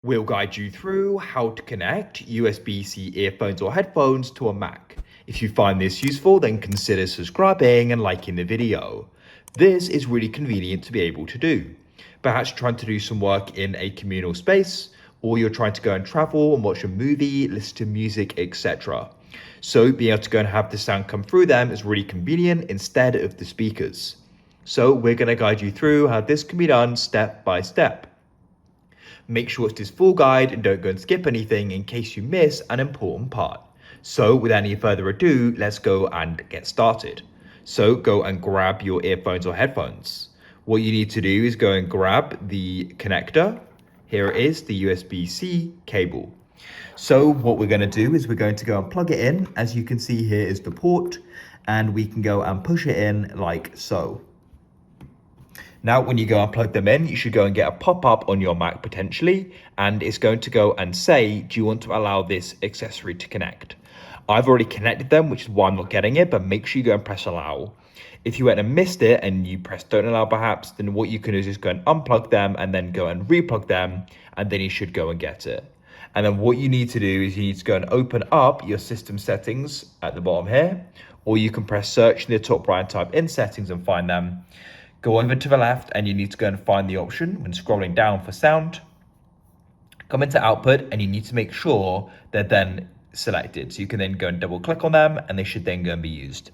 We'll guide you through how to connect USB-C earphones or headphones to a Mac. If you find this useful, then consider subscribing and liking the video. This is really convenient to be able to do. Perhaps trying to do some work in a communal space, or you're trying to go and travel and watch a movie, listen to music, etc. So being able to go and have the sound come through them is really convenient instead of the speakers. So we're going to guide you through how this can be done step by step. Make sure it's this full guide and don't go and skip anything in case you miss an important part. So without any further ado, let's go and get started. So go and grab your earphones or headphones. What you need to do is go and grab the connector. Here it is, the USB-C cable. So what we're going to do is we're going to go and plug it in. As you can see, here is the port, and we can go and push it in like so. Now, when you go and plug them in, you should go and get a pop-up on your Mac potentially, and it's going to go and say, do you want to allow this accessory to connect? I've already connected them, which is why I'm not getting it, but make sure you go and press allow. If you went and missed it and you press don't allow perhaps, then what you can do is just go and unplug them and then go and replug them, and then you should go and get it. And then what you need to do is you need to go and open up your system settings at the bottom here, or you can press search in the top right and type in settings and find them. Go over to the left and you need to go and find the option when scrolling down for sound. Come into output and you need to make sure they're then selected. So you can then go and double click on them and they should then go and be used.